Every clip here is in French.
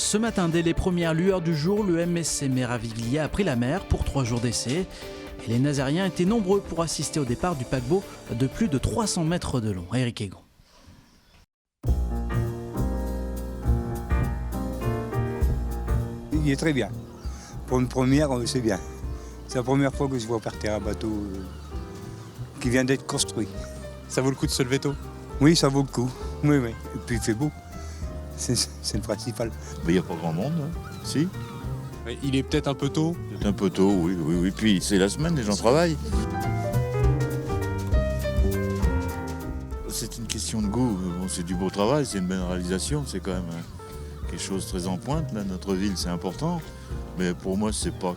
Ce matin, dès les premières lueurs du jour, le MSC Meraviglia a pris la mer pour 3 jours d'essai. Et les Nazériens étaient nombreux pour assister au départ du paquebot de plus de 300 mètres de long. Eric Egon. Il est très bien. Pour une première, c'est bien. C'est la première fois que je vois partir un bateau qui vient d'être construit. Ça vaut le coup de se lever tôt? Oui, ça vaut le coup. Oui. Et puis il fait beau. C'est le principal. Il n'y a pas grand monde, hein. Si. Il est peut-être un peu tôt? C'est un peu tôt, oui. Puis c'est la semaine, les gens travaillent. C'est une question de goût. Bon, c'est du beau travail, c'est une belle réalisation. C'est quand même quelque chose de très en pointe. Là. Notre ville, c'est important. Mais pour moi, c'est pas...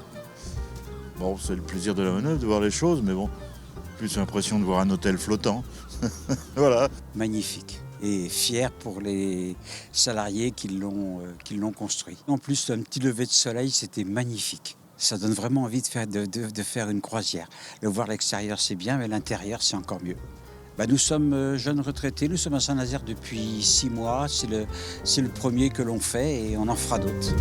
Bon, c'est le plaisir de la manœuvre, de voir les choses, mais bon, plus l'impression de voir un hôtel flottant. Voilà. Magnifique et fier pour les salariés qui l'ont construit. En plus, un petit lever de soleil, c'était magnifique. Ça donne vraiment envie de faire une croisière. Le voir l'extérieur, c'est bien, mais l'intérieur, c'est encore mieux. Nous sommes jeunes retraités, nous sommes à Saint-Nazaire depuis 6 mois. C'est le premier que l'on fait et on en fera d'autres.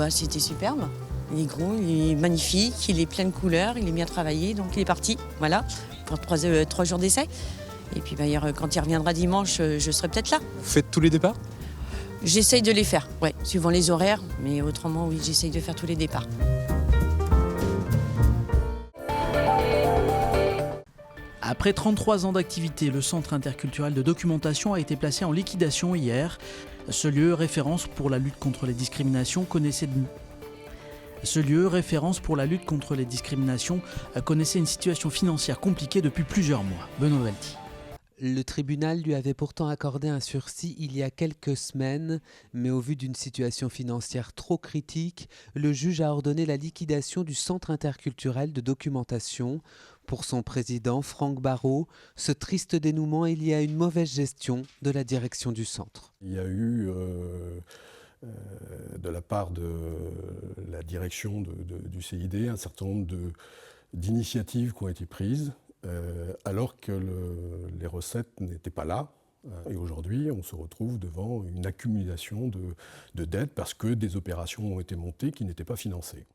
C'était superbe. Il est gros, il est magnifique, il est plein de couleurs, il est bien travaillé, donc il est parti, voilà, pour 3 jours d'essai. Et puis quand il reviendra dimanche, je serai peut-être là. Vous faites tous les départs? J'essaye de les faire, ouais, suivant les horaires, mais autrement, oui, j'essaye de faire tous les départs. Après 33 ans d'activité, le Centre interculturel de documentation a été placé en liquidation hier. Ce lieu, référence pour la lutte contre les discriminations, connaissait une situation financière compliquée depuis plusieurs mois. Benoît Valti. Le tribunal lui avait pourtant accordé un sursis il y a quelques semaines, mais au vu d'une situation financière trop critique, le juge a ordonné la liquidation du Centre interculturel de documentation. Pour son président, Franck Barrault, ce triste dénouement est lié à une mauvaise gestion de la direction du centre. Il y a eu, de la part de la direction du CID, un certain nombre d'initiatives qui ont été prises, alors que les recettes n'étaient pas là. Et aujourd'hui, on se retrouve devant une accumulation de dettes parce que des opérations ont été montées qui n'étaient pas financées.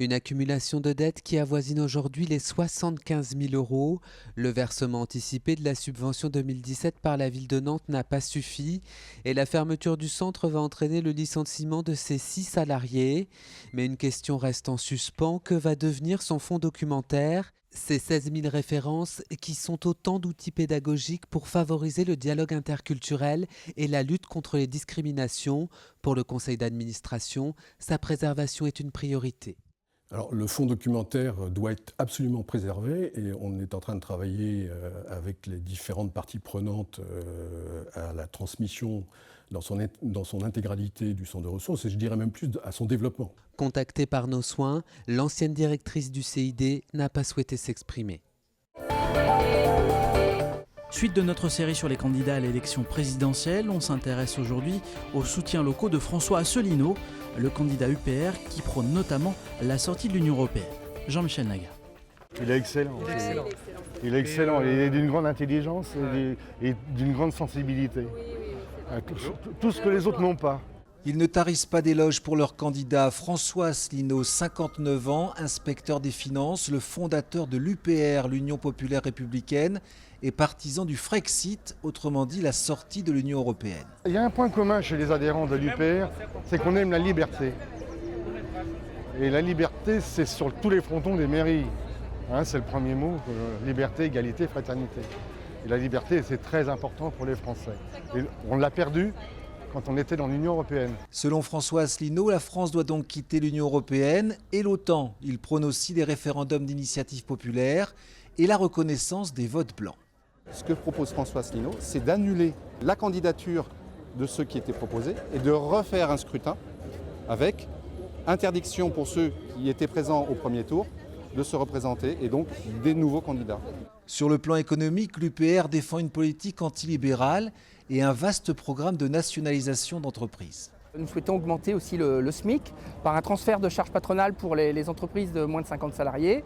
Une accumulation de dettes qui avoisine aujourd'hui les 75 000 €. Le versement anticipé de la subvention 2017 par la ville de Nantes n'a pas suffi et la fermeture du centre va entraîner le licenciement de ses 6 salariés. Mais une question reste en suspens, que va devenir son fonds documentaire ? Ces 16 000 références qui sont autant d'outils pédagogiques pour favoriser le dialogue interculturel et la lutte contre les discriminations. Pour le conseil d'administration, sa préservation est une priorité. Alors, le fonds documentaire doit être absolument préservé et on est en train de travailler avec les différentes parties prenantes à la transmission dans son intégralité du centre de ressources et je dirais même plus à son développement. Contactée par Nos Soins, l'ancienne directrice du CID n'a pas souhaité s'exprimer. Suite de notre série sur les candidats à l'élection présidentielle, on s'intéresse aujourd'hui aux soutiens locaux de François Asselineau, le candidat UPR qui prône notamment la sortie de l'Union européenne. Jean-Michel Naga. Il est excellent. Il est excellent. Il est d'une grande intelligence et d'une grande sensibilité. Tout ce que les autres n'ont pas. Ils ne tarissent pas d'éloges pour leur candidat François Asselineau, 59 ans, inspecteur des finances, le fondateur de l'UPR, l'Union populaire républicaine, et partisan du Frexit, autrement dit la sortie de l'Union européenne. Il y a un point commun chez les adhérents de l'UPR, c'est qu'on aime la liberté. Et la liberté, c'est sur tous les frontons des mairies. C'est le premier mot, liberté, égalité, fraternité. Et la liberté, c'est très important pour les Français. Et on l'a perdu quand on était dans l'Union européenne. Selon François Asselineau, la France doit donc quitter l'Union européenne et l'OTAN. Il prône aussi des référendums d'initiative populaire et la reconnaissance des votes blancs. Ce que propose François Asselineau, c'est d'annuler la candidature de ceux qui étaient proposés et de refaire un scrutin avec interdiction pour ceux qui étaient présents au premier tour de se représenter et donc des nouveaux candidats. Sur le plan économique, l'UPR défend une politique antilibérale et un vaste programme de nationalisation d'entreprises. Nous souhaitons augmenter aussi le SMIC par un transfert de charges patronales pour les entreprises de moins de 50 salariés.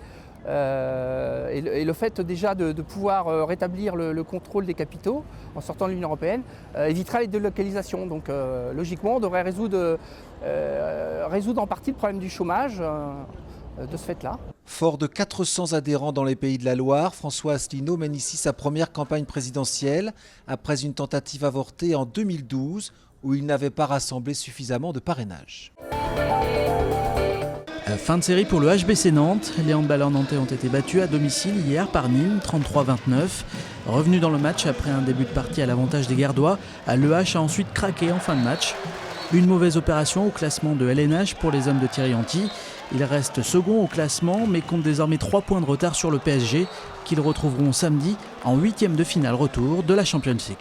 Et le fait déjà de pouvoir rétablir le contrôle des capitaux en sortant de l'Union européenne évitera les délocalisations. Donc logiquement, on devrait résoudre en partie le problème du chômage de ce fait-là. Fort de 400 adhérents dans les Pays de la Loire, François Asselineau mène ici sa première campagne présidentielle après une tentative avortée en 2012 où il n'avait pas rassemblé suffisamment de parrainage. Fin de série pour le HBC Nantes. Les handballeurs nantais ont été battus à domicile hier par Nîmes, 33-29. Revenu dans le match après un début de partie à l'avantage des Gardois, l'EH a ensuite craqué en fin de match. Une mauvaise opération au classement de LNH pour les hommes de Thierry Anti. Ils restent second au classement mais comptent désormais 3 points de retard sur le PSG qu'ils retrouveront samedi en 8e de finale retour de la Champions League.